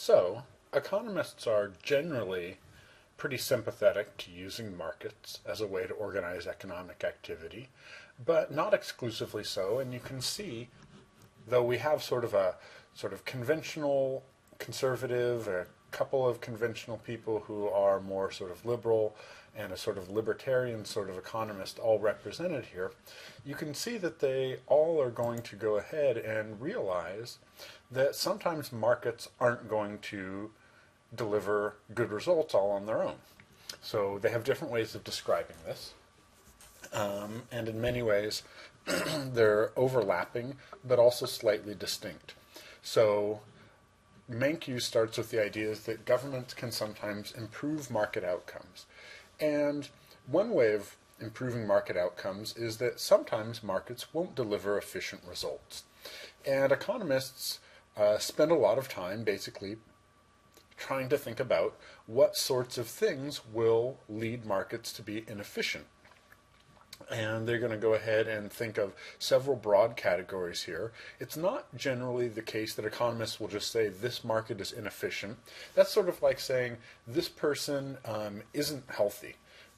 So, economists are generally pretty sympathetic to using markets as a way to organize economic activity, but not exclusively so. And you can see, though we have sort of conventional conservative, a couple of conventional people who are more sort of liberal, and a sort of libertarian sort of economist all represented here, you can see that they all are going to go ahead and realize that sometimes markets aren't going to deliver good results all on their own. So they have different ways of describing this. And in many ways, they're overlapping, but also slightly distinct. So Mankiw starts with the idea that governments can sometimes improve market outcomes. And one way of improving market outcomes is that sometimes markets won't deliver efficient results. And economists spend a lot of time basically trying to think about what sorts of things will lead markets to be inefficient. And they're going to go ahead and think of several broad categories here. It's not generally the case that economists will just say this market is inefficient. That's sort of like saying this person isn't healthy.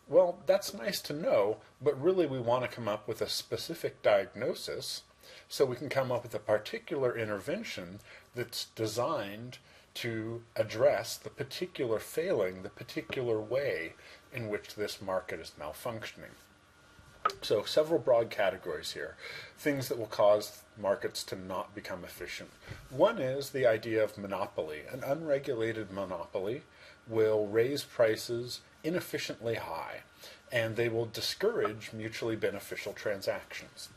Well, that's nice to know, but really we want to come up with a specific diagnosis so we can come up with a particular intervention that's designed to address the particular failing, the particular way in which this market is malfunctioning. So several broad categories here, things that will cause markets to not become efficient. One is the idea of monopoly. An unregulated monopoly will raise prices inefficiently high, and they will discourage mutually beneficial transactions.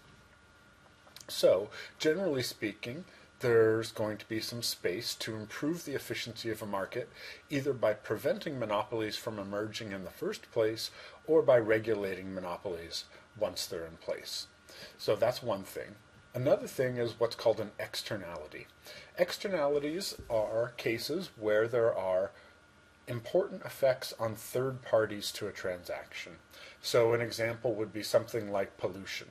So, generally speaking, there's going to be some space to improve the efficiency of a market, either by preventing monopolies from emerging in the first place, or by regulating monopolies once they're in place. So that's one thing. Another thing is what's called an externality. Externalities are cases where there are important effects on third parties to a transaction. So an example would be something like pollution.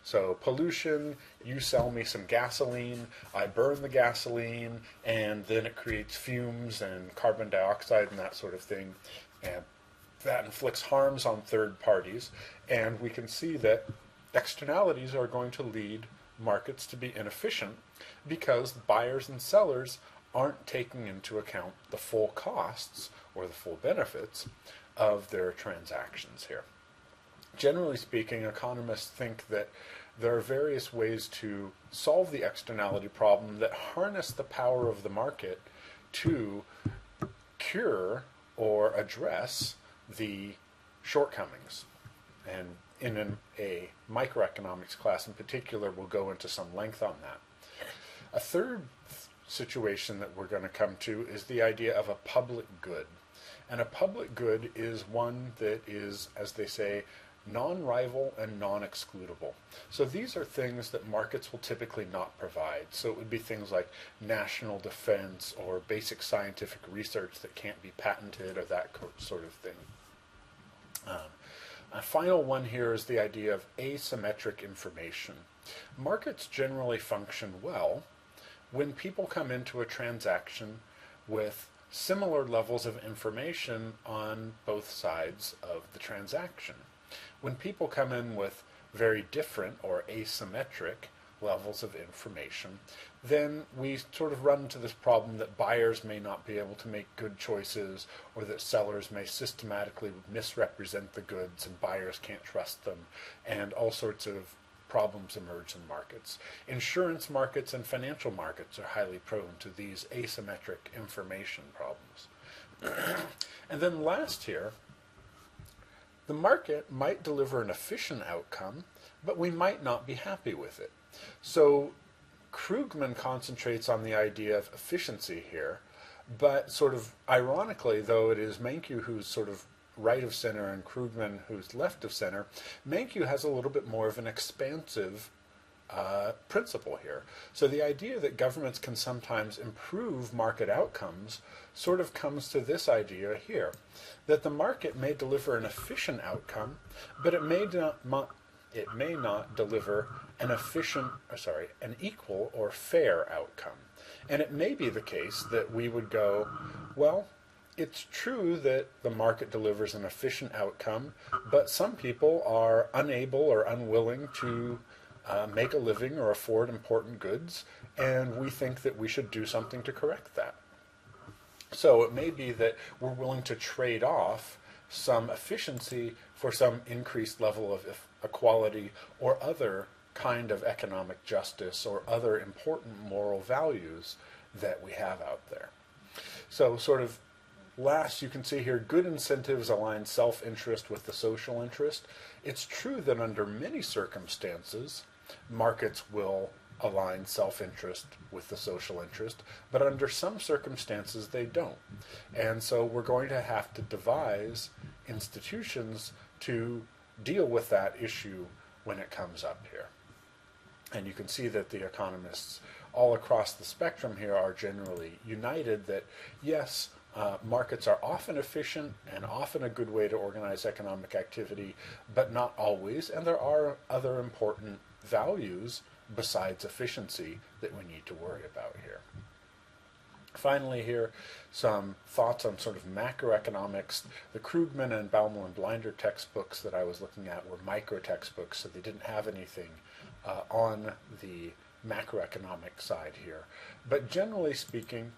So pollution, you sell me some gasoline, I burn the gasoline, and then it creates fumes and carbon dioxide and that sort of thing. And that inflicts harms on third parties. And we can see that externalities are going to lead markets to be inefficient because buyers and sellers aren't taking into account the full costs or the full benefits of their transactions here. Generally speaking, economists think that there are various ways to solve the externality problem that harness the power of the market to cure or address the shortcomings. And in a microeconomics class in particular, we'll go into some length on that. A third situation that we're going to come to is the idea of a public good. And a public good is one that is, as they say, non-rival and non-excludable. So these are things that markets will typically not provide. So it would be things like national defense or basic scientific research that can't be patented or that sort of thing. A final one here is the idea of asymmetric information. Markets generally function well when people come into a transaction with similar levels of information on both sides of the transaction. When people come in with very different or asymmetric levels of information, then we sort of run into this problem that buyers may not be able to make good choices, or that sellers may systematically misrepresent the goods and buyers can't trust them, and all sorts of problems emerge in markets. Insurance markets and financial markets are highly prone to these asymmetric information problems. And then last here, the market might deliver an efficient outcome, but we might not be happy with it. So Krugman concentrates on the idea of efficiency here, but sort of ironically, though it is Mankiw who's sort of right of center and Krugman who's left of center, Mankiw has a little bit more of an expansive principle here. So the idea that governments can sometimes improve market outcomes sort of comes to this idea here, that the market may deliver an efficient outcome, but it may it may not deliver an an equal or fair outcome. And it may be the case that we would go, well, it's true that the market delivers an efficient outcome, but some people are unable or unwilling to make a living or afford important goods, and we think that we should do something to correct that. So it may be that we're willing to trade off some efficiency for some increased level of equality or other kind of economic justice or other important moral values that we have out there. So sort of last, you can see here, good incentives align self-interest with the social interest. It's true that under many circumstances, markets will align self-interest with the social interest, but under some circumstances they don't. And so we're going to have to devise institutions to deal with that issue when it comes up here. And you can see that the economists all across the spectrum here are generally united that, yes, markets are often efficient and often a good way to organize economic activity, but not always, and there are other important values besides efficiency that we need to worry about here. Finally here, some thoughts on sort of macroeconomics. The Krugman and Baumel and Blinder textbooks that I was looking at were micro textbooks, so they didn't have anything on the macroeconomic side here. But generally speaking,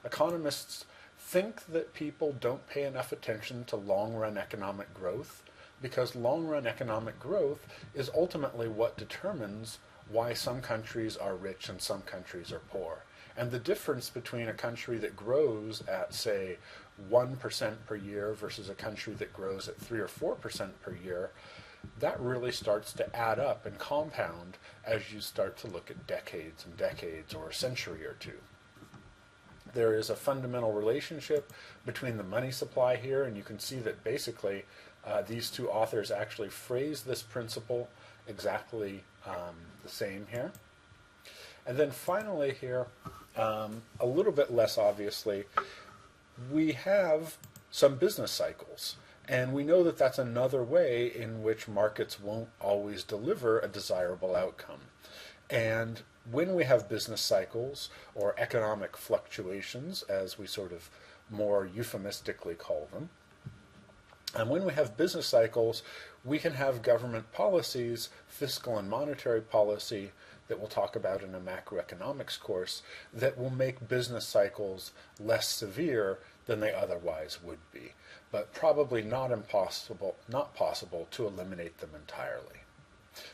economists think that people don't pay enough attention to long-run economic growth, because long-run economic growth is ultimately what determines why some countries are rich and some countries are poor. And the difference between a country that grows at, say, 1% per year versus a country that grows at 3 or 4% per year, that really starts to add up and compound as you start to look at decades and decades or a century or two. There is a fundamental relationship between the money supply here, and you can see that basically these two authors actually phrase this principle exactly the same here. And then finally here, a little bit less obviously, we have some business cycles. And we know that that's another way in which markets won't always deliver a desirable outcome. And when we have business cycles, or economic fluctuations, as we sort of more euphemistically call them, and when we have business cycles, we can have government policies, fiscal and monetary policy, that we'll talk about in a macroeconomics course, that will make business cycles less severe than they otherwise would be, but probably not possible to eliminate them entirely.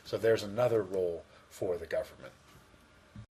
So there's another role for the government.